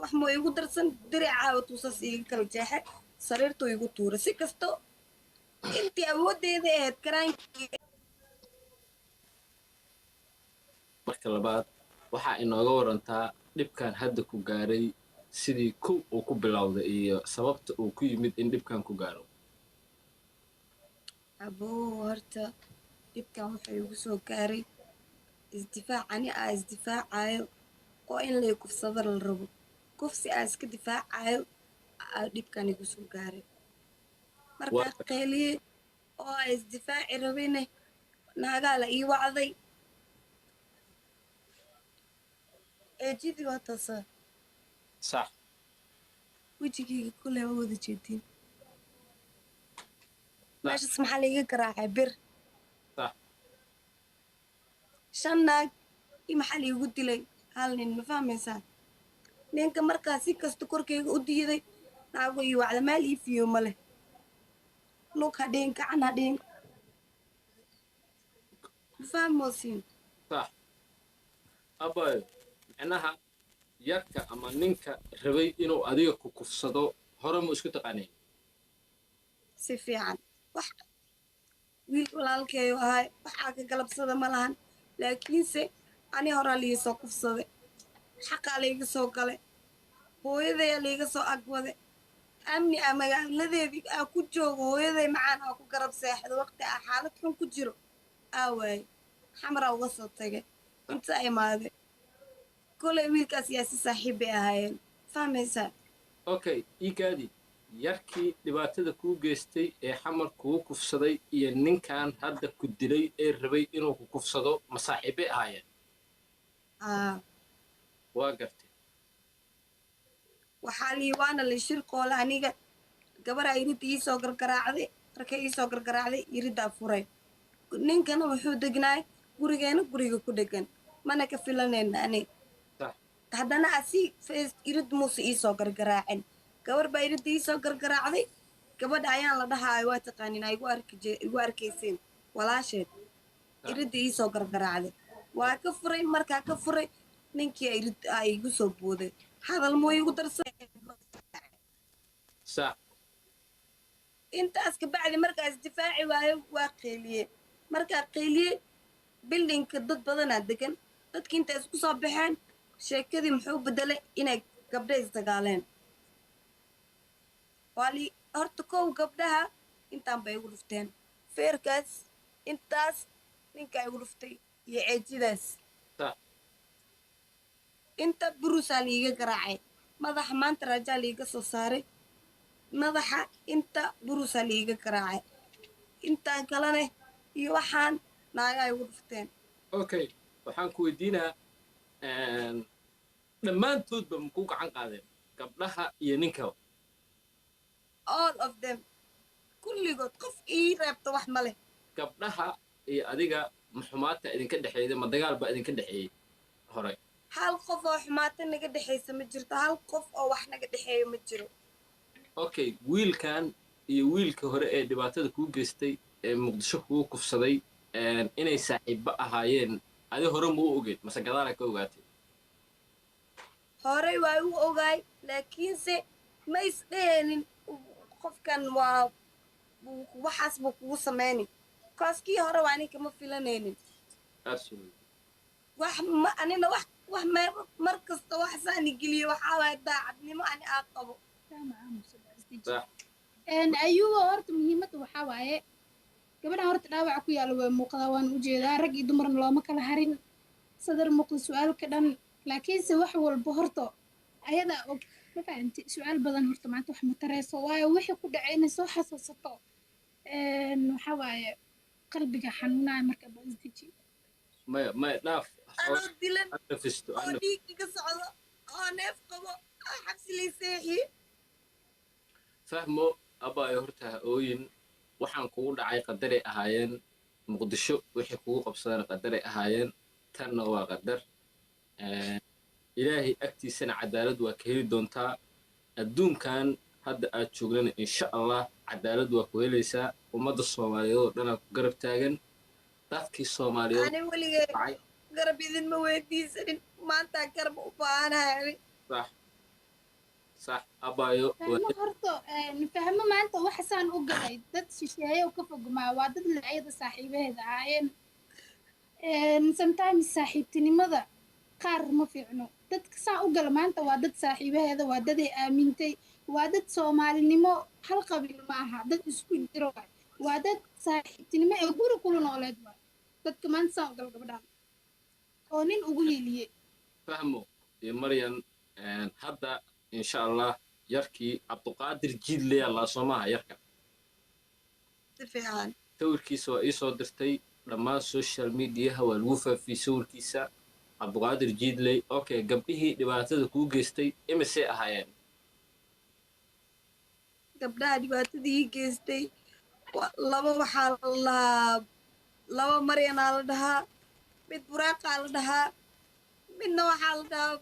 wax ma igu darsan diricaa tuusas iga kala jeexe sariirtu igu tuura si kasto intii awoodeeda ahayd karaankii marka labaad waxaa inooga warantaa dhibkan hadda ku gaaray sidii kow uu ku bilowday iyo sababta uu ku yimid in dhibkan ku gaaro aboo horta dhibkan wuxuu igu soo gaaray isdifaac ani aa isdifaacayo oo in lay kufsado la rabo kufsi aa iska difaacayo aa dhibkan igu soo gaaray markaa qeeliye oo aa isdifaaci rabine naagaa la ii wacday eejidii waa taasaa sax wejigayga kule waa wada jeedin meeshas maxaa laiga garaacay bir sax 5 naag iyo maxaa laigu dilay hal nin ma fahmaysaa ninka markaa si kasta korkayga u diiday naago ii wacda meel ii fiyo ma leh lug hadhiin gacan hadhiin ma fahmoosiin sax abayo macnaha yarka ama ninka rabay inuu adiga ku kufsado hore mu isku taqaanay si fiican wax wiil walaalkeeyo ahay waxaa ka galabsada ma lahan laakiinse ani horaa liiga soo kufsaday xaqaa layga soo galay hooyadayaa layga soo agwade amni aa magaaladeedii aa ku joogo hooyaday macaan aa ku garab seexdo waqti aa xaalad xun ku jiro aa waaye xamaraa uga soo tagay intaa imaade kolay wiilkaas yaa si saaxiib bay ahaayeen fahmaysaa okay igaadi yarkii dhibaatada kuu geystay ee xamar kugu kufsaday iyo ninkan hadda ku dilay ee rabay inuu ku kufsado ma saaxiibbay ahaayeen waa gartay waxaa lii waana la shirqoola aniga gabaraa iridda iisoo gargaraacday markay iisoo gargaraacday iriddaa furay ninkana wuxuu degnaay gurigeena guriga ku dhegan mana ka filanayna ani haddana asi irid muuse iisoo gargaraacin gabar baa iridda iisoo gargaraacday gabadha ayaan la dhahaayo waa taqaanin aa igu arkayseen walaasheed iridda iisoo gargaraacday waa ka furay markaa ka furay ninkii irid aa igu soo booday hadal muu igu darsan intaas kabacdi markaa isdifaaci waayo waa qeeliye markaa qeeliye bildinka dad badanaa degan dadkii inta isku soo baxeen sheekadii muxuu bedelay inay gabdha isdagaaleen waali horta kow gabdhaha intaan bay igu dhufteen feerkaas intaas ninkaa igu dhuftay iyo ceejidaas inta buruusaa liiga garaacay madaxa maanta raajaa liiga soo saaray madaxa inta buruusaa liiga garaacay intaan kalene iyo waxaan naagaa igu dhufteen okay waxaan ku weydiinaa dhammaantoodba makuu gacan qaadeen gabdhaha iyo ninkaba all of them kulligood qof ii reebta wax ma leh gabdhaha iyo adiga ma xumaata idinka dhexeeyda ma dagaal baa idinka dhexeeyey hore hal qof oo xumaata naga dhexaysa ma jirto hal qof oo wax naga dhexeeyo ma jiro okay wiilkan iyo wiilka hore ee dhibaatada kuu geystay ee muqdisho kugu kufsaday inay saaxiibba ahaayeen adi hore ma u ogeed mase gadaala ka ogaatay horey waa u ogaay laakiinse ma isdheheenin qofkan waa waxaas buu kugu samayni kooskii hore waa nin kama filanaynin wax ma anina wax mar kasta wax saani geliyo waxaa waaya daacadnimo ani aa qabo ayuba horta muhiimadda waxaa waaye gabadhan horta dhaawaca ku yaalla waa muuqdaa waan u jeedaa rag iyo dumarna looma kala harin sadar muuqda su-aalka dhan laakiinse wax walba horta ayadaa og ma fahamti su-aal badan horta maanta wax ma tareyso waayo wixii ku dhacay inay soo xasuusato waxaa waaye qalbiga xanuunaya marka baisdeji maya dhaaf anoo dilan oo dhiiggiga socdo oo neef qabo oo xabsi lay seexiye fahmo abaayo horta ha ooyin waxaan kugu dhacay qadaray ahaayeen muqdisho wixii kugu qabsadana qadaray ahaayeen tanna waa qadar ilaahay agtiisana cadaalad waa ka heli doontaa adduunkan hadda aad joognana insha allah cadaalad waa ku helaysaa ummadda soomaaliyeed oo dhanaa ku garab taagan dadkii soomaaliyeed ani weligee garab idinma weydiisanin maantaa garab u baahanahay sax صح أبايو fahmo horta fahmo maanta waxa saan u galay dad shisheeye oo ka fogmaa waa dad lacayada saaxiibaheeda ahaayeen sometimes saaxiibtinimada qaar ma fiicno dadka saan u gala maanta waa dad saaxiibaheeda waa dad ay aamintay waa dad soomaalinimo hal qabiil ma aha dad isku jiro waay waa dad saaxiibtinimo ee guri kula nooleed waay dadka maanta saan u gala gabadhaan oo nin ugu hiiliyey فهموا يا مريم هذا إن شاء الله يركي عبد القادر جيد لي الله سماها يركب si fiican sawirkiisa waa ii soo dirtay dhammaan social mediaha waa lagu faafiyey sawirkiisa cabdiqaadir jiidley okay gabdhihii dhibaatada kuu geystay imisay ahaayeen gabdhaha dhibaatadii ii geystay laba waxaa la dhahaa laba maryanaa la dhahaa mid buraaqaa la dhahaa midna waxaa la dhahaa